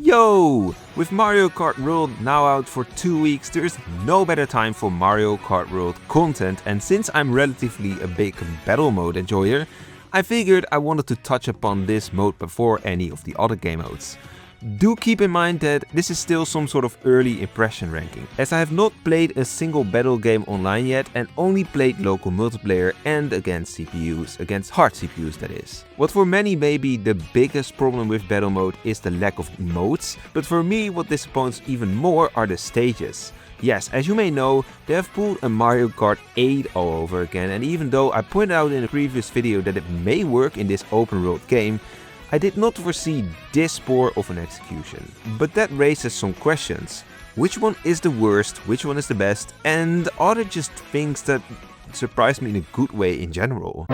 Yo! With Mario Kart World now out for 2 weeks, there is no better time for Mario Kart World content, and since I'm relatively a big battle mode enjoyer, I figured I wanted to touch upon this mode before any of the other game modes. Do keep in mind that this is still some sort of early impression ranking, as I have not played a single battle game online yet and only played local multiplayer and against CPUs, against hard CPUs that is. What for many may be the biggest problem with battle mode is the lack of modes, but for me what disappoints even more are the stages. Yes, as you may know, they have pulled a Mario Kart 8 all over again, and even though I pointed out in a previous video that it may work in this open world game, I did not foresee this poor of an execution. But that raises some questions. Which one is the worst, which one is the best, and are there just things that surprise me in a good way in general?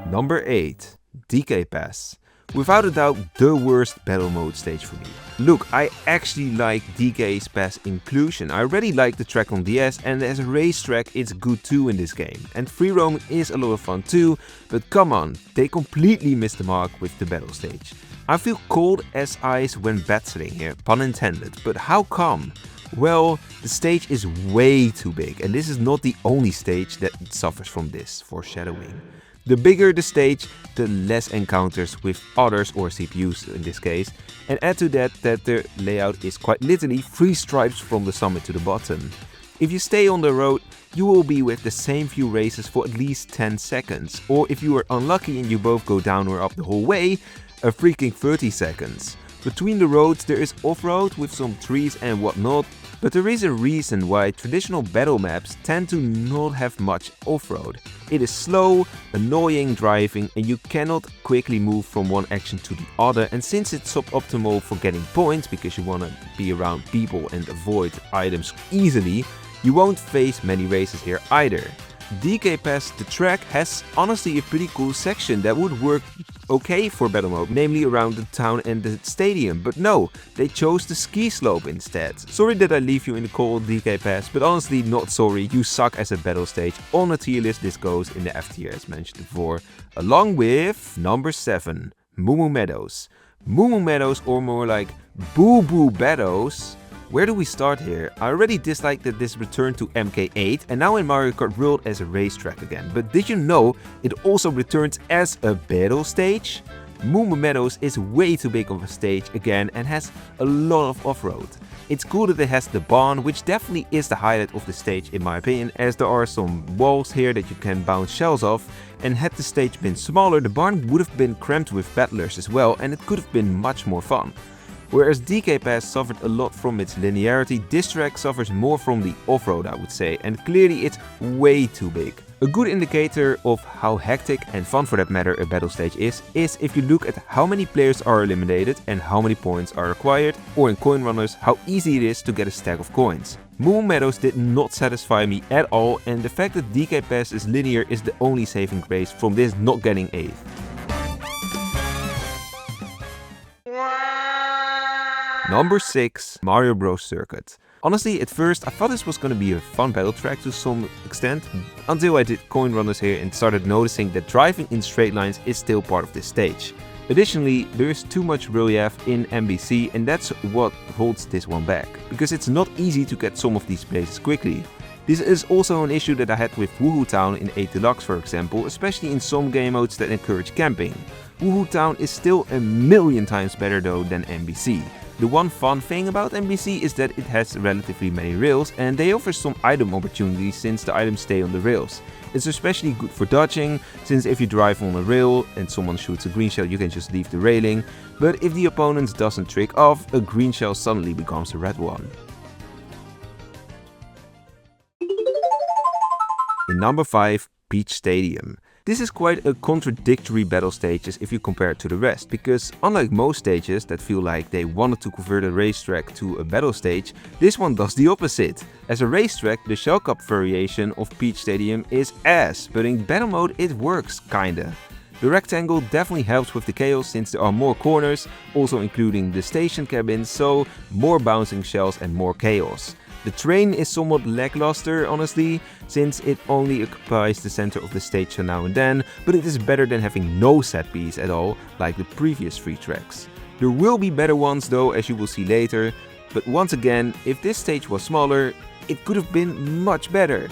Number 8. DK Pass. Without a doubt the worst battle mode stage for me. Look, I actually like DK's Pass inclusion. I already like the track on DS, and as a racetrack it's good too in this game. And free roaming is a lot of fun too, but come on, they completely missed the mark with the battle stage. I feel cold as ice when battling here, pun intended, but how come? Well, the stage is way too big, and this is not the only stage that suffers from this foreshadowing. The bigger the stage, the less encounters with others or CPUs in this case, and add to that the layout is quite literally 3 stripes from the summit to the bottom. If you stay on the road, you will be with the same few races for at least 10 seconds, or if you are unlucky and you both go down or up the whole way, a freaking 30 seconds. Between the roads there is off-road with some trees and whatnot, but there is a reason why traditional battle maps tend to not have much off-road. It is slow, annoying driving, and you cannot quickly move from one action to the other, and since it's suboptimal for getting points because you want to be around people and avoid items easily, you won't face many races here either. DK Pass, the track, has honestly a pretty cool section that would work okay for battle mode, namely around the town and the stadium, but no, they chose the ski slope instead. Sorry that I leave you in the cold, DK Pass, but honestly not sorry, you suck as a battle stage. On a tier list this goes in the F tier as mentioned before, along with number 7, Moo Moo Meadows. Moo Moo Meadows, or more like Boo Boo Meadows. Where do we start here? I already disliked that this returned to MK8 and now in Mario Kart World as a racetrack again, but did you know it also returns as a battle stage? Moo Moo Meadows is way too big of a stage again and has a lot of off-road. It's cool that it has the barn, which definitely is the highlight of the stage in my opinion, as there are some walls here that you can bounce shells off, and had the stage been smaller the barn would have been cramped with battlers as well and it could have been much more fun. Whereas DK Pass suffered a lot from its linearity, this track suffers more from the off-road I would say, and clearly it's way too big. A good indicator of how hectic and fun for that matter a battle stage is if you look at how many players are eliminated and how many points are required, or in coin runners how easy it is to get a stack of coins. Moo Moo Meadows did not satisfy me at all, and the fact that DK Pass is linear is the only saving grace from this not getting 8th. Number 6, Mario Bros Circuit. Honestly, at first I thought this was gonna be a fun battle track to some extent, until I did coin runners here and started noticing that driving in straight lines is still part of this stage. Additionally, there is too much relief in MBC, and that's what holds this one back, because it's not easy to get some of these places quickly. This is also an issue that I had with Woohoo Town in 8 Deluxe for example, especially in some game modes that encourage camping. Woohoo Town is still a million times better though than MBC. The one fun thing about MBC is that it has relatively many rails and they offer some item opportunities since the items stay on the rails. It's especially good for dodging, since if you drive on a rail and someone shoots a green shell you can just leave the railing, but if the opponent doesn't trick off, a green shell suddenly becomes a red one. In number 5, Peach Stadium. This is quite a contradictory battle stages if you compare it to the rest, because unlike most stages that feel like they wanted to convert a racetrack to a battle stage, this one does the opposite. As a racetrack, the Shell Cup variation of Peach Stadium is ass, but in battle mode it works kinda. The rectangle definitely helps with the chaos since there are more corners, also including the station cabins, so more bouncing shells and more chaos. The terrain is somewhat lackluster, honestly, since it only occupies the center of the stage so now and then, but it is better than having no set piece at all, like the previous 3 tracks. There will be better ones though, as you will see later, but once again, if this stage was smaller, it could have been much better.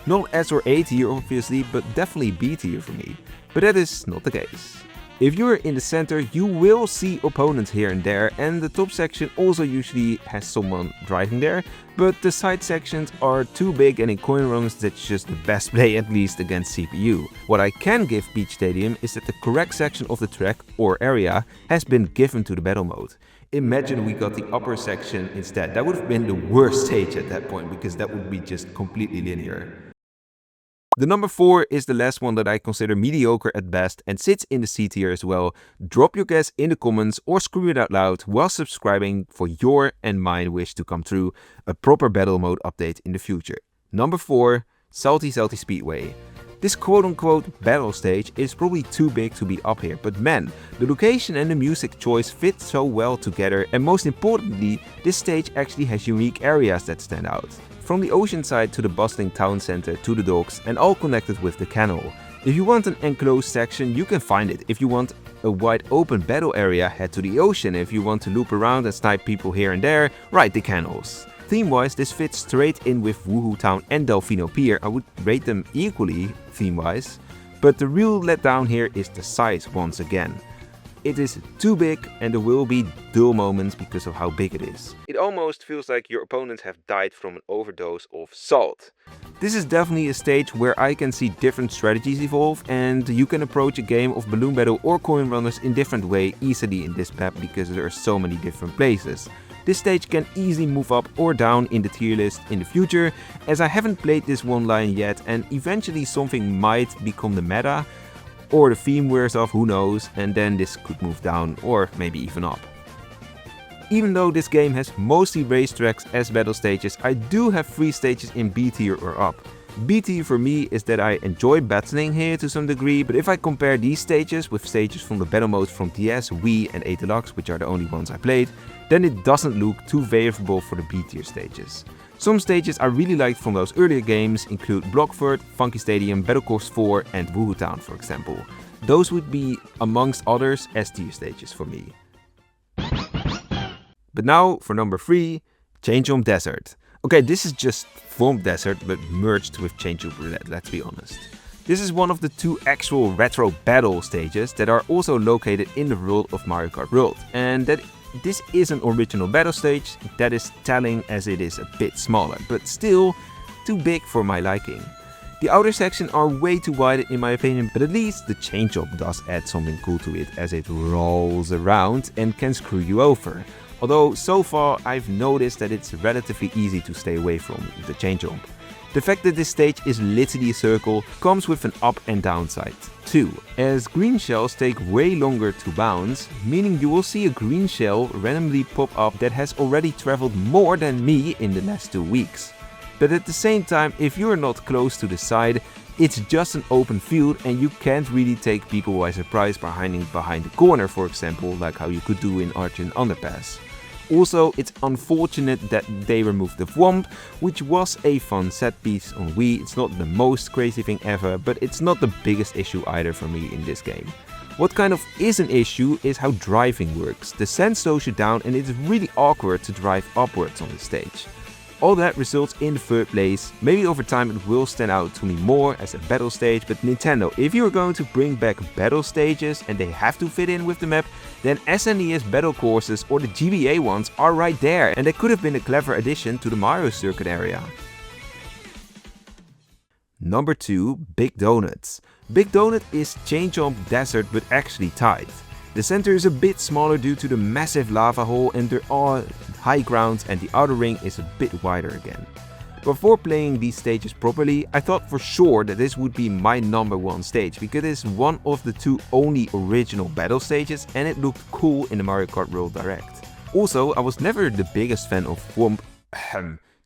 Not S or A tier obviously, but definitely B tier for me. But that is not the case. If you're in the center, you will see opponents here and there, and the top section also usually has someone driving there, but the side sections are too big, and in coin runs that's just the best play, at least against CPU. What I can give Peach Stadium is that the correct section of the track or area has been given to the battle mode. Imagine we got the upper section instead. That would have been the worst stage at that point, because that would be just completely linear. The number 4 is the last one that I consider mediocre at best and sits in the C tier as well. Drop your guess in the comments or scream it out loud while subscribing for your and mine wish to come true, a proper battle mode update in the future. Number 4, Salty Speedway. This quote-unquote battle stage is probably too big to be up here, but man, the location and the music choice fit so well together, and most importantly, this stage actually has unique areas that stand out. From the ocean side to the bustling town center to the docks, and all connected with the canal. If you want an enclosed section, you can find it. If you want a wide open battle area, head to the ocean. If you want to loop around and snipe people here and there, ride the canals. Theme-wise, this fits straight in with Woohoo Town and Delfino Pier. I would rate them equally theme-wise, but the real letdown here is the size once again. It is too big and there will be dull moments because of how big it is. It almost feels like your opponents have died from an overdose of salt. This is definitely a stage where I can see different strategies evolve, and you can approach a game of Balloon Battle or Coin Runners in different way easily in this map because there are so many different places. This stage can easily move up or down in the tier list in the future, as I haven't played this one line yet, and eventually something might become the meta, or the theme wears off, who knows, and then this could move down or maybe even up. Even though this game has mostly racetracks as battle stages, I do have 3 stages in B tier or up. B tier for me is that I enjoy battling here to some degree, but if I compare these stages with stages from the battle modes from DS, Wii and 8 Deluxe, which are the only ones I played, then it doesn't look too favorable for the B tier stages. Some stages I really liked from those earlier games include Blockford, Funky Stadium, Battle Course 4 and Woohoo Town for example. Those would be, amongst others, S tier stages for me. But now for number 3, Chomp Desert. Okay, this is just Chomp Desert but merged with Chain Chomp Roulette, let's be honest. This is one of the 2 actual retro battle stages that are also located in the world of Mario Kart World, and that this is an original battle stage. That is telling, as it is a bit smaller, but still too big for my liking. The outer sections are way too wide in my opinion, but at least the Chain Chomp does add something cool to it, as it rolls around and can screw you over. Although so far I've noticed that it's relatively easy to stay away from the Chain Chomp. The fact that this stage is literally a circle comes with an up and down side too, as green shells take way longer to bounce, meaning you will see a green shell randomly pop up that has already traveled more than me in the last 2 weeks. But at the same time, if you're not close to the side, it's just an open field and you can't really take people by surprise by hiding behind the corner, for example, like how you could do in Argent Underpass. Also, it's unfortunate that they removed the Thwomp, which was a fun set piece on Wii. It's not the most crazy thing ever, but it's not the biggest issue either for me in this game. What kind of is an issue is how driving works. The sand slows you down and it's really awkward to drive upwards on the stage. All that results in the 3rd place. Maybe over time it will stand out to me more as a battle stage, but Nintendo, if you're going to bring back battle stages and they have to fit in with the map, then SNES battle courses or the GBA ones are right there, and they could have been a clever addition to the Mario Circuit area. Number 2, Big Donut. Big Donut is Chomp Desert but actually tied. The center is a bit smaller due to the massive lava hole, and there are high grounds and the outer ring is a bit wider again. Before playing these stages properly, I thought for sure that this would be my number 1 stage, because it is one of the 2 only original battle stages and it looked cool in the Mario Kart World Direct. Also, I was never the biggest fan of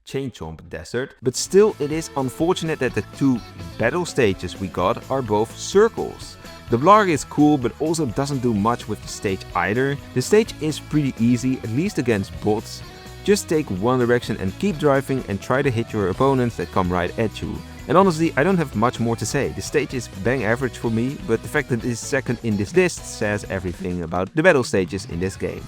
Chain Chomp Desert, but still it is unfortunate that the 2 battle stages we got are both circles. The Blarg is cool, but also doesn't do much with the stage either. The stage is pretty easy, at least against bots. Just take one direction and keep driving and try to hit your opponents that come right at you. And honestly, I don't have much more to say. The stage is bang average for me, but the fact that it is second in this list says everything about the battle stages in this game.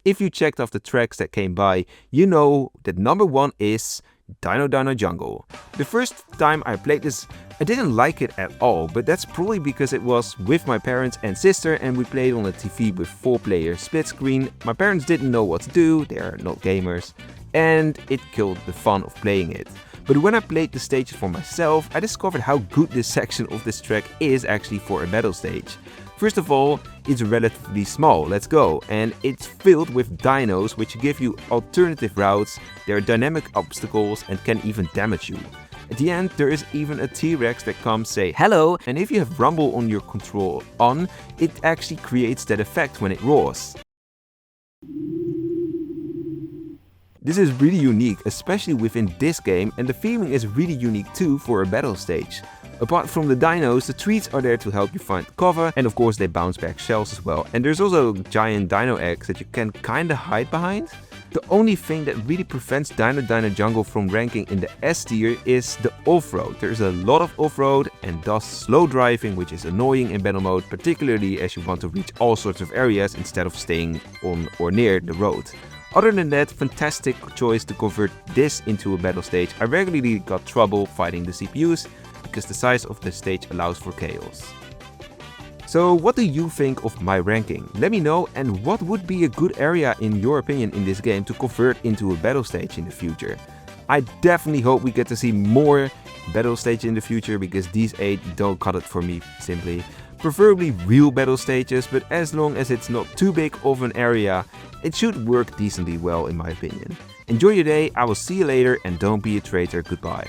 If you checked off the tracks that came by, you know that number 1 is Dino Dino Jungle. The first time I played this, I didn't like it at all, but that's probably because it was with my parents and sister and we played on a TV with 4-player split screen. My parents didn't know what to do, they are not gamers, and it killed the fun of playing it. But when I played the stages for myself, I discovered how good this section of this track is actually for a battle stage. First of all, it's relatively small, let's go, and it's filled with dinos which give you alternative routes, there are dynamic obstacles and can even damage you. At the end there is even a T-Rex that comes say hello, and if you have rumble on your control on, it actually creates that effect when it roars. This is really unique, especially within this game, and the feeling is really unique too for a battle stage. Apart from the dinos, the trees are there to help you find cover, and of course they bounce back shells as well. And there's also giant dino eggs that you can kinda hide behind. The only thing that really prevents Dino Dino Jungle from ranking in the S tier is the off-road. There's a lot of off-road and thus slow driving, which is annoying in battle mode, particularly as you want to reach all sorts of areas instead of staying on or near the road. Other than that, fantastic choice to convert this into a battle stage. I regularly got trouble fighting the CPUs because the size of the stage allows for chaos. So what do you think of my ranking? Let me know, and what would be a good area in your opinion in this game to convert into a battle stage in the future? I definitely hope we get to see more battle stages in the future, because these 8 don't cut it for me simply. Preferably real battle stages, but as long as it's not too big of an area, it should work decently well in my opinion. Enjoy your day, I will see you later, and don't be a traitor, goodbye.